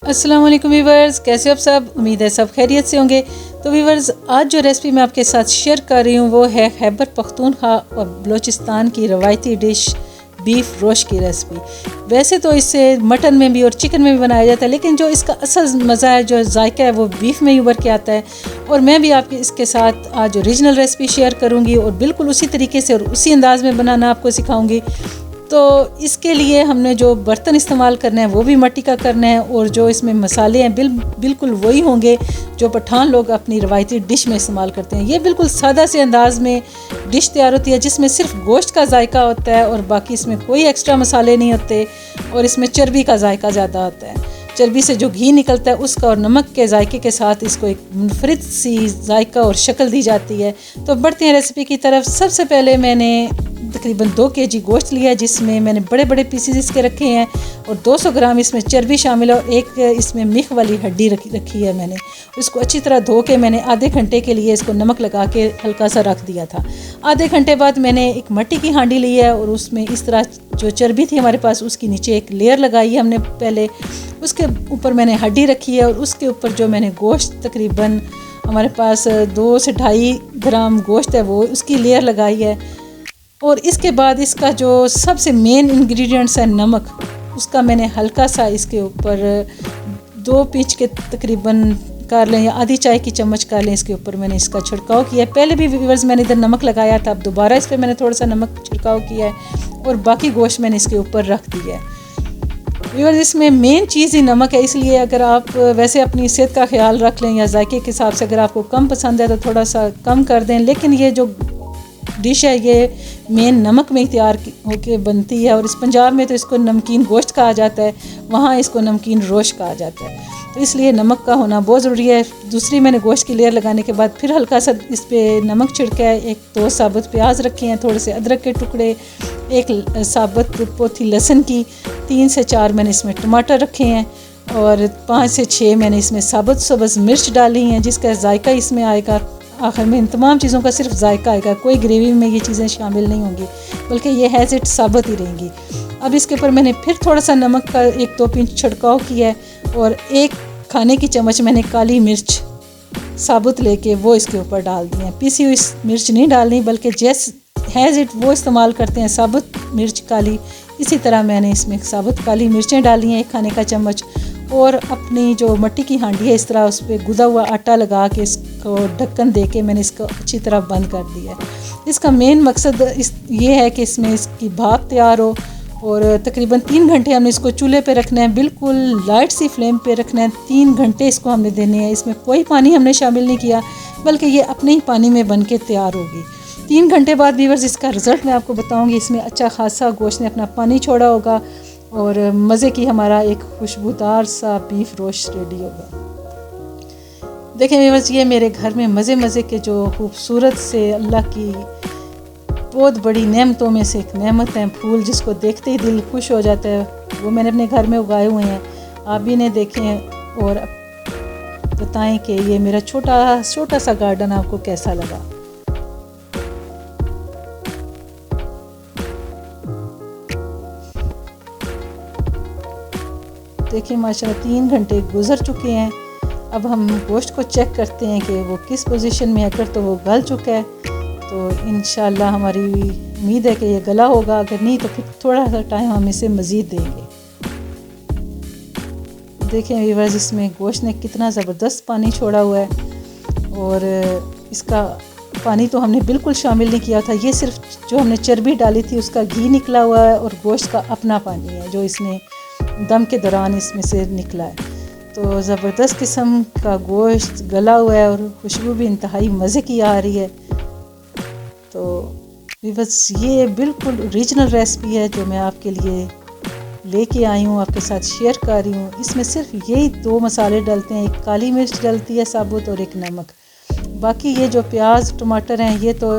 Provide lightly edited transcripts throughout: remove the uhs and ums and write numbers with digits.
अस्सलाम वालेकुम वीवर्स, कैसे हो आप सब। उम्मीद है सब खैरियत से होंगे। तो वीवर्स, आज जो रेसिपी मैं आपके साथ शेयर कर रही हूँ वो है खैबर पख्तूनख्वा और बलूचिस्तान की रवायती डिश बीफ रोश की रेसिपी। वैसे तो इसे मटन में भी और चिकन में भी बनाया जाता है, लेकिन जो इसका असल मज़ा है, जो जायका है, वो बीफ में ही उभर के आता है। और मैं भी आपके इसके साथ आज ओरिजिनल रेसिपी शेयर करूँगी और बिल्कुल उसी तरीके से और उसी अंदाज़ में बनाना आपको सिखाऊँगी। तो इसके लिए हमने जो बर्तन इस्तेमाल करना है वो भी मिट्टी का करना है, और जो इसमें मसाले हैं बिल्कुल वही होंगे जो पठान लोग अपनी रवायती डिश में इस्तेमाल करते हैं। ये बिल्कुल सादा से अंदाज़ में डिश तैयार होती है जिसमें सिर्फ गोश्त का जायका होता है और बाकी इसमें कोई एक्स्ट्रा मसाले नहीं होते, और इसमें चर्बी का जायका ज़्यादा होता है। चर्बी से जो घी निकलता है उसका और नमक के जायके के साथ इसको एक मुनफरिद सी जायका और शक्ल दी जाती है। तो बढ़ते हैं रेसिपी की तरफ। सबसे पहले मैंने तकरीबन 2 kg गोश्त लिया है, जिसमें मैंने बड़े बड़े पीसेस इसके रखे हैं, और 200 ग्राम इसमें चर्बी शामिल है, और एक इसमें मिख वाली हड्डी रखी है मैंने। इसको अच्छी तरह धो के मैंने आधे घंटे के लिए इसको नमक लगा के हल्का सा रख दिया था। आधे घंटे बाद मैंने एक मिट्टी की हांडी ली है, और उसमें इस तरह जो चर्बी थी हमारे पास उसकी नीचे एक लेयर लगाई है हमने पहले। उसके ऊपर मैंने हड्डी रखी है, और उसके ऊपर जो मैंने गोश्त तकरीबन हमारे पास 2 से 2.5 ग्राम गोश्त है वो उसकी लेयर लगाई है। और इसके बाद इसका जो सबसे मेन इंग्रेडिएंट्स है नमक, उसका मैंने हल्का सा इसके ऊपर 2 पिंच के तकरीबन कर लें या आधी चाय की चम्मच कर लें, इसके ऊपर मैंने इसका छिड़काव किया है। पहले भी व्यूअर्स मैंने इधर नमक लगाया था, अब दोबारा इस पर मैंने थोड़ा सा नमक छिड़काव किया है, और बाकी गोश्त मैंने इसके ऊपर रख दिया है। व्यूअर्स, इसमें मेन चीज़ ही नमक है, इसलिए अगर आप वैसे अपनी सेहत का ख्याल रख लें या जायके के हिसाब से अगर आपको कम पसंद है तो थोड़ा सा कम कर दें, लेकिन ये जो डिश है ये मेन नमक में ही तैयार होके बनती है। और इस पंजाब में तो इसको नमकीन गोश्त कहा जाता है, वहाँ इसको नमकीन रोश कहा जाता है, तो इसलिए नमक का होना बहुत ज़रूरी है। दूसरी मैंने गोश्त की लेयर लगाने के बाद फिर हल्का सा इस पर नमक छिड़का है। 2 साबुत प्याज रखे हैं, थोड़े से अदरक के टुकड़े, एक साबुत पोथी लहसुन की, 3 से 4 मैंने इसमें टमाटर रखे हैं, और 5 से 6 मैंने इसमें साबुत सब्ज़ मिर्च डाली हैं, जिसका जायका इसमें आएगा। आखिर में इन तमाम चीज़ों का सिर्फ जायका आएगा, कोई ग्रेवी में ये चीज़ें शामिल नहीं होंगी, बल्कि ये हैज़ इट साबुत ही रहेंगी। अब इसके ऊपर मैंने फिर थोड़ा सा नमक का 1-2 पिंच छिड़काव किया है, और 1 खाने की चम्मच मैंने काली मिर्च साबुत लेके वो इसके ऊपर डाल दी है। पीसी हुई मिर्च नहीं डालनी, बल्कि जैसे हैज़ इट वो इस्तेमाल करते हैं साबुत मिर्च काली, इसी तरह मैंने इसमें साबुत काली मिर्चें डाली हैं 1 खाने का चम्मच। और अपनी जो मिट्टी की हांडी है इस तरह उस पर गुदा हुआ आटा लगा के इसको ढक्कन दे के मैंने इसको अच्छी तरह बंद कर दिया है। इसका मेन मकसद ये है कि इसमें इसकी भाप तैयार हो, और तकरीबन 3 घंटे हमने इसको चूल्हे पे रखना है, बिल्कुल लाइट सी फ्लेम पे रखना है। 3 घंटे इसको हमने देने हैं। इसमें कोई पानी हमने शामिल नहीं किया, बल्कि ये अपने ही पानी में बन के तैयार होगी। 3 घंटे बाद व्यूअर्स इसका रिज़ल्ट मैं आपको बताऊँगी। इसमें अच्छा खासा गोश्त ने अपना पानी छोड़ा होगा, और मज़े की हमारा एक खुशबूदार सा बीफ रोस्ट रेडी होगा। देखें व्यूअर्स, ये मेरे घर में मज़े के जो खूबसूरत से अल्लाह की बहुत बड़ी नेमतों में से एक नेमत है, फूल जिसको देखते ही दिल खुश हो जाता है, वो मैंने अपने घर में उगाए हुए हैं। आप भी ने देखें और बताएं कि ये मेरा छोटा सा गार्डन आपको कैसा लगा। देखिए माशाल्लाह 3 घंटे गुजर चुके हैं। अब हम गोश्त को चेक करते हैं कि वो किस पोजीशन में है। अगर तो वो गल चुका है तो इंशाल्लाह हमारी उम्मीद है कि ये गला होगा, अगर नहीं तो फिर थोड़ा सा टाइम हम इसे मज़ीद देंगे। देखें व्यूअर्स, इसमें गोश्त ने कितना ज़बरदस्त पानी छोड़ा हुआ है, और इसका पानी तो हमने बिल्कुल शामिल नहीं किया था, ये सिर्फ जो हमने चर्बी डाली थी उसका घी निकला हुआ है, और गोश्त का अपना पानी है जो इसने दम के दौरान इसमें से निकला है। तो ज़बरदस्त किस्म का गोश्त गला हुआ है, और खुशबू भी इंतहाई मज़े की आ रही है। तो बस ये बिल्कुल ओरिजिनल रेसिपी है जो मैं आपके लिए लेके आई हूँ, आपके साथ शेयर कर रही हूँ। इसमें सिर्फ यही 2 मसाले डलते हैं, एक काली मिर्च डलती है साबुत और एक नमक। बाकी ये जो प्याज टमाटर हैं ये तो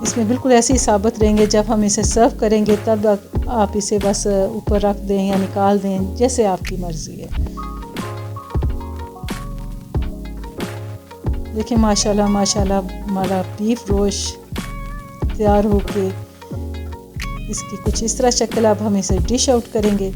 इसमें बिल्कुल ऐसे ही साबुत रहेंगे। जब हम इसे सर्व करेंगे तब आप इसे बस ऊपर रख दें या निकाल दें, जैसे आपकी मर्ज़ी है। देखिए माशाल्लाह हमारा बीफ रोश तैयार होके इसकी कुछ इस तरह शक्ल। अब हम इसे डिश आउट करेंगे।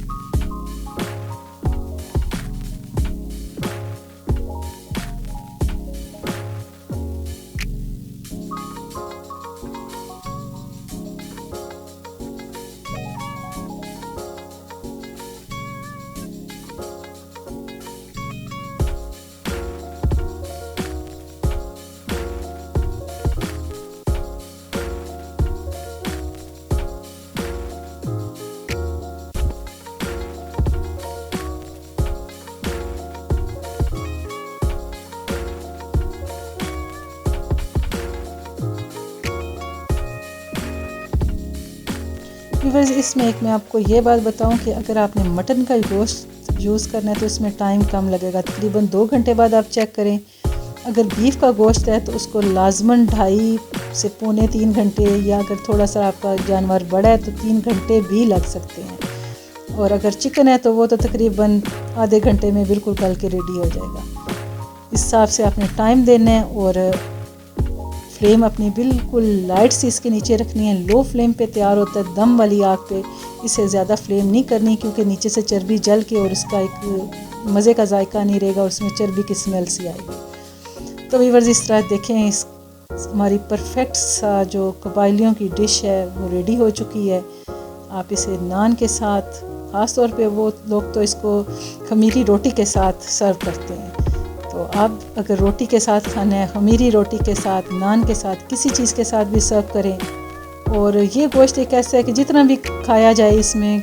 वीवर्स इसमें एक मैं आपको ये बात बताऊं कि अगर आपने मटन का गोश्त यूज़ करना है तो इसमें टाइम कम लगेगा, तकरीबन 2 घंटे बाद आप चेक करें। अगर बीफ का गोश्त है तो उसको लाजमन 2.5 से पौने 3 घंटे, या अगर थोड़ा सा आपका जानवर बड़ा है तो 3 घंटे भी लग सकते हैं। और अगर चिकन है तो वो तो तकरीबन आधे घंटे में बिल्कुल गल के रेडी हो जाएगा। इस हिसाब से आपने टाइम देना है और फ्लेम अपनी बिल्कुल लाइट सी इसके नीचे रखनी है। लो फ्लेम पे तैयार होता है दम वाली आग पे, इसे ज़्यादा फ्लेम नहीं करनी क्योंकि नीचे से चर्बी जल के और इसका एक मज़े का जायका नहीं रहेगा और उसमें चर्बी की स्मेल सी आएगी। तो व्यूअर्स इस तरह देखें, इस हमारी परफेक्ट सा जो कबायलियों की डिश है वो रेडी हो चुकी है। आप इसे नान के साथ, ख़ास तौर पे वो लोग तो इसको खमीरी रोटी के साथ सर्व करते हैं। तो आप अगर रोटी के साथ खाना है, खमीरी रोटी के साथ, नान के साथ, किसी चीज़ के साथ भी सर्व करें। और ये गोश्त एक ऐसा है कि जितना भी खाया जाए इसमें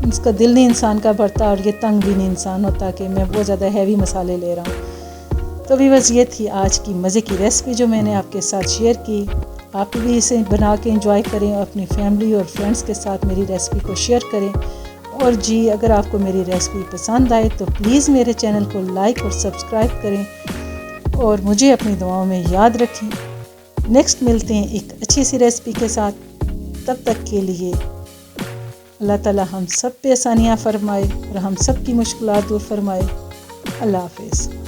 इसका दिल नहीं इंसान का भरता और ये तंग भी नहीं इंसान होता कि मैं बहुत ज़्यादा हैवी मसाले ले रहा हूँ। तो व्यूअर्स ये थी आज की मज़े की रेसिपी जो मैंने आपके साथ शेयर की। आप भी इसे बना के इंजॉय करें और अपनी फैमिली और फ्रेंड्स के साथ मेरी रेसिपी को शेयर करें। और जी, अगर आपको मेरी रेसिपी पसंद आए तो प्लीज़ मेरे चैनल को लाइक और सब्सक्राइब करें और मुझे अपनी दुआओं में याद रखें। नेक्स्ट मिलते हैं एक अच्छी सी रेसिपी के साथ। तब तक के लिए अल्लाह ताला हम सब पे आसानियाँ फरमाए और हम सब की मुश्किलात दूर फरमाए। अल्लाह हाफ़िज़।